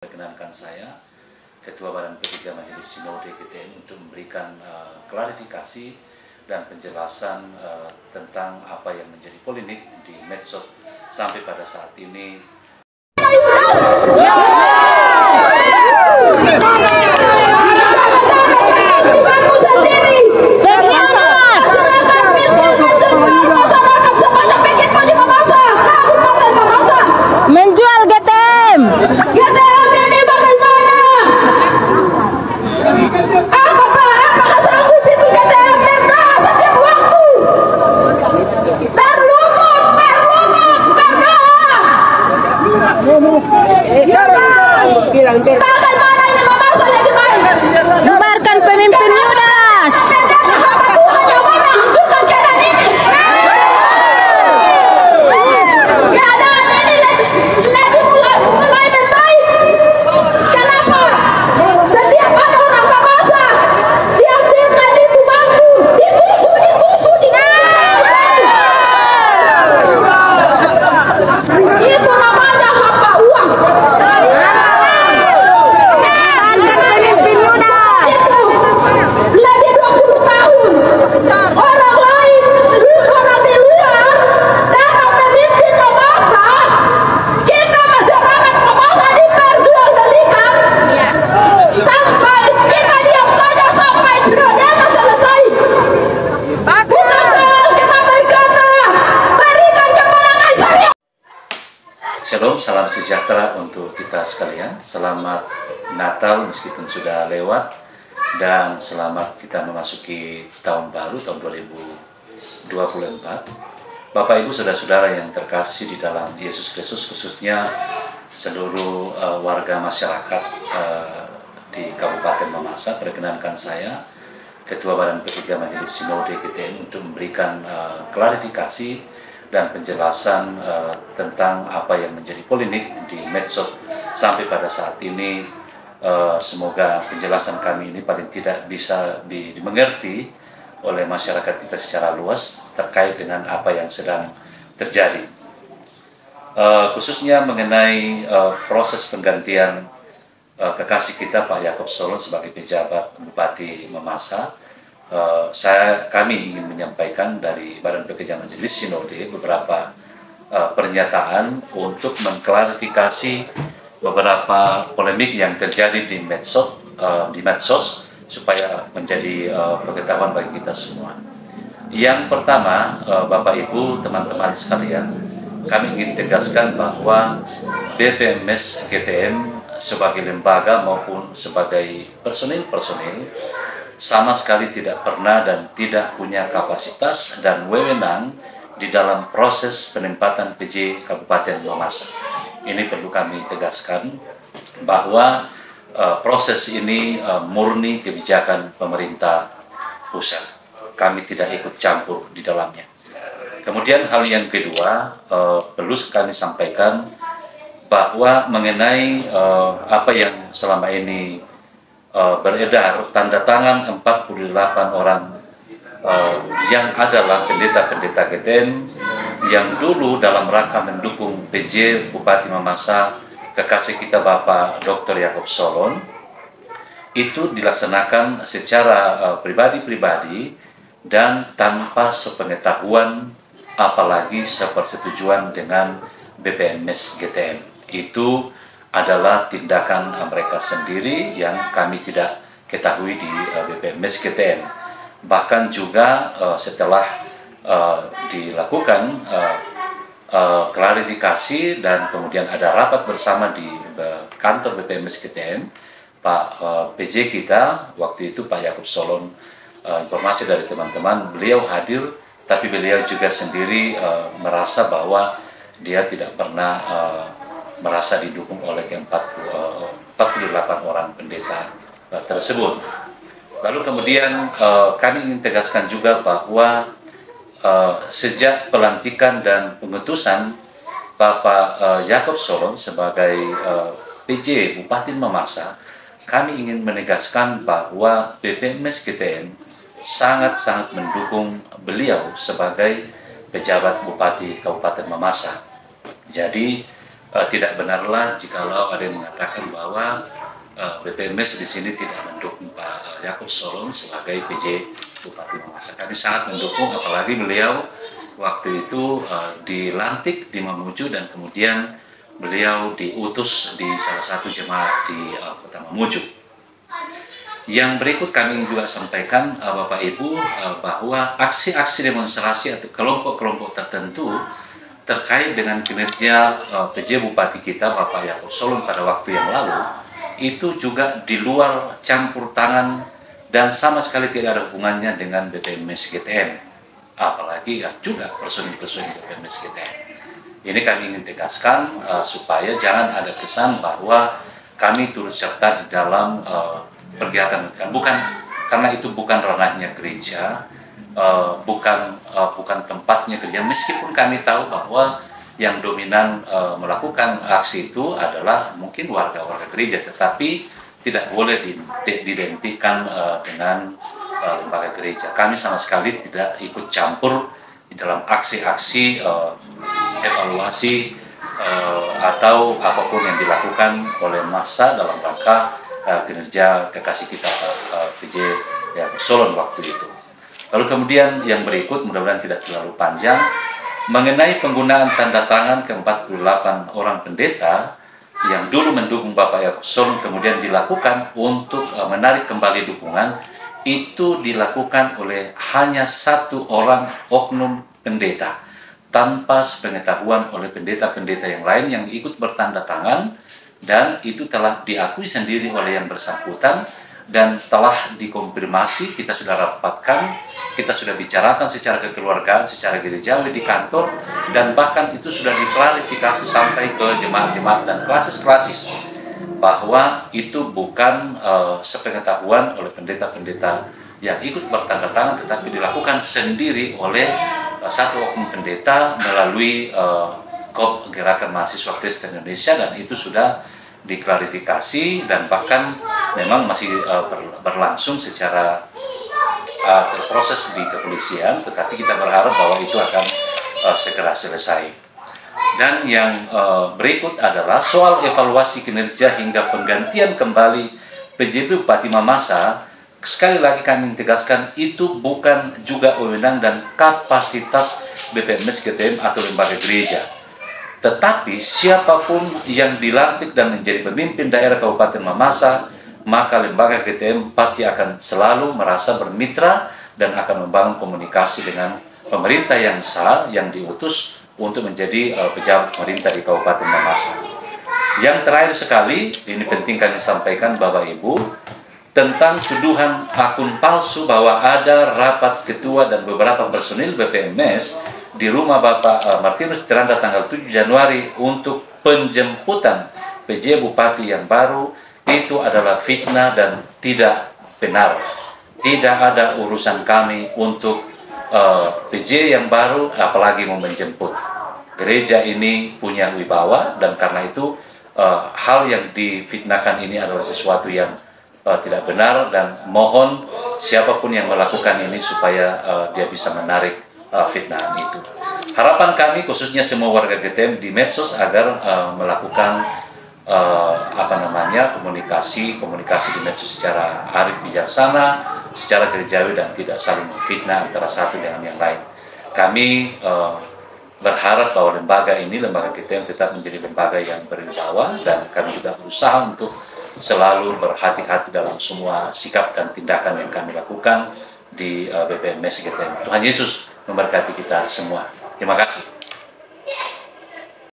Perkenankan saya, Ketua Badan P3 Majelis Sinode GTM untuk memberikan klarifikasi dan penjelasan tentang apa yang menjadi polemik di medsos sampai pada saat ini. Menjual GTM. GTM ini bagaimana? Apakah sanggup itu GTM membahas setiap waktu? Berlutut, bagaimana ini memaksa lagi main? Bubarkan pemimpin Yudas. Shalom, salam sejahtera untuk kita sekalian. Selamat Natal meskipun sudah lewat, dan selamat kita memasuki tahun baru, tahun 2024. Bapak Ibu saudara-saudara yang terkasih di dalam Yesus Kristus, khususnya seluruh warga masyarakat di Kabupaten Mamasa, perkenankan saya, Ketua Badan P3 Majelis Sinode GTM untuk memberikan klarifikasi dan penjelasan tentang apa yang menjadi polemik di medsos sampai pada saat ini. Semoga penjelasan kami ini paling tidak bisa dimengerti oleh masyarakat kita secara luas terkait dengan apa yang sedang terjadi. Khususnya mengenai proses penggantian kekasih kita Pak Yakob Solon sebagai pejabat Bupati Mamasa. Kami ingin menyampaikan dari Badan Pekerja Majelis Sinode beberapa pernyataan untuk mengklarifikasi beberapa polemik yang terjadi di medsos supaya menjadi pengetahuan bagi kita semua. Yang pertama, Bapak Ibu, teman-teman sekalian, kami ingin tegaskan bahwa BPMS GTM sebagai lembaga maupun sebagai personil sama sekali tidak pernah dan tidak punya kapasitas dan wewenang di dalam proses penempatan PJ Kabupaten Mamasa. Ini perlu kami tegaskan bahwa proses ini murni kebijakan pemerintah pusat. Kami tidak ikut campur di dalamnya. Kemudian hal yang kedua, perlu kami sampaikan bahwa mengenai apa yang selama ini beredar tanda tangan 48 orang yang adalah pendeta-pendeta GTM yang dulu dalam rangka mendukung PJ Bupati Mamasa kekasih kita Bapak Dr. Yakob Solon, itu dilaksanakan secara pribadi-pribadi dan tanpa sepengetahuan apalagi sepersetujuan dengan BPMS GTM. Itu adalah tindakan mereka sendiri yang kami tidak ketahui di BPMS GTM. Bahkan juga setelah dilakukan klarifikasi dan kemudian ada rapat bersama di kantor BPMS GTM, Pak PJ kita waktu itu Pak Yakob Solon, informasi dari teman-teman, beliau hadir, tapi beliau juga sendiri merasa bahwa dia tidak pernah merasa didukung oleh 48 orang pendeta tersebut. Lalu kemudian kami ingin tegaskan juga bahwa sejak pelantikan dan pengutusan Bapak Yakob Solon sebagai PJ Bupati Mamasa, kami ingin menegaskan bahwa BPMS GTM sangat-sangat mendukung beliau sebagai pejabat Bupati Kabupaten Mamasa. Jadi tidak benarlah jikalau ada yang mengatakan bahwa BPMS di sini tidak mendukung Pak Yakob Solon sebagai PJ Bupati Mamasa. Kami sangat mendukung, apalagi beliau waktu itu dilantik di Mamuju dan kemudian beliau diutus di salah satu jemaat di Kota Mamuju. Yang berikut kami juga sampaikan Bapak Ibu bahwa aksi-aksi demonstrasi atau kelompok-kelompok tertentu terkait dengan kinerja PJ Bupati kita Bapak Yakob Solon pada waktu yang lalu itu juga di luar campur tangan dan sama sekali tidak ada hubungannya dengan BPMS GTM, apalagi juga personil-personil BPMS GTM. Ini kami ingin tegaskan supaya jangan ada kesan bahwa kami turut serta di dalam kegiatan, bukan, karena itu bukan ranahnya gereja, bukan tempatnya gereja, meskipun kami tahu bahwa yang dominan melakukan aksi itu adalah mungkin warga-warga gereja, tetapi tidak boleh diidentikan dengan lembaga gereja. Kami sama sekali tidak ikut campur di dalam aksi-aksi evaluasi atau apapun yang dilakukan oleh massa dalam rangka kinerja kekasih kita PJ Yakob Solon waktu itu. Lalu kemudian yang berikut, mudah-mudahan tidak terlalu panjang, mengenai penggunaan tanda tangan ke-48 orang pendeta yang dulu mendukung Bapak Yakob Solon kemudian dilakukan untuk menarik kembali dukungan, itu dilakukan oleh hanya satu orang oknum pendeta tanpa sepengetahuan oleh pendeta-pendeta yang lain yang ikut bertanda tangan, dan itu telah diakui sendiri oleh yang bersangkutan dan telah dikonfirmasi. Kita sudah rapatkan, kita sudah bicarakan secara kekeluargaan, secara gerejawi di kantor, dan bahkan itu sudah diklarifikasi sampai ke jemaat-jemaat dan klasis-klasis bahwa itu bukan sepengetahuan oleh pendeta-pendeta yang ikut bertanda tangan, tetapi dilakukan sendiri oleh satu oknum pendeta melalui KOP Gerakan Mahasiswa Kristen Indonesia, dan itu sudah diklarifikasi dan bahkan memang masih berlangsung secara terproses di kepolisian, tetapi kita berharap bahwa itu akan segera selesai. Dan yang berikut adalah soal evaluasi kinerja hingga penggantian kembali PJ Bupati Mamasa. Sekali lagi kami tegaskan, itu bukan juga wewenang dan kapasitas BPMS GTM atau lembaga gereja. Tetapi siapapun yang dilantik dan menjadi pemimpin daerah Kabupaten Mamasa, maka lembaga GTM pasti akan selalu merasa bermitra dan akan membangun komunikasi dengan pemerintah yang sah yang diutus untuk menjadi pejabat pemerintah di Kabupaten Mamasa. Yang terakhir sekali, ini penting kami sampaikan Bapak Ibu, tentang tuduhan akun palsu bahwa ada rapat ketua dan beberapa personil BPMS di rumah Bapak Martinus Tiranda tanggal 7 Januari untuk penjemputan PJ Bupati yang baru. Itu adalah fitnah dan tidak benar. Tidak ada urusan kami untuk PJ yang baru, apalagi mau menjemput. Gereja ini punya wibawa, dan karena itu hal yang difitnahkan ini adalah sesuatu yang tidak benar, dan mohon siapapun yang melakukan ini supaya dia bisa menarik fitnahan itu. Harapan kami khususnya semua warga GTM di medsos agar melakukan komunikasi di medsos secara arif bijaksana, secara gerejawi, dan tidak saling memfitnah antara satu dengan yang lain. Kami berharap bahwa lembaga GTM tetap menjadi lembaga yang berwibawa, dan kami juga berusaha untuk selalu berhati-hati dalam semua sikap dan tindakan yang kami lakukan di BPMS GTM. Tuhan Yesus memberkati kita semua. Terima kasih.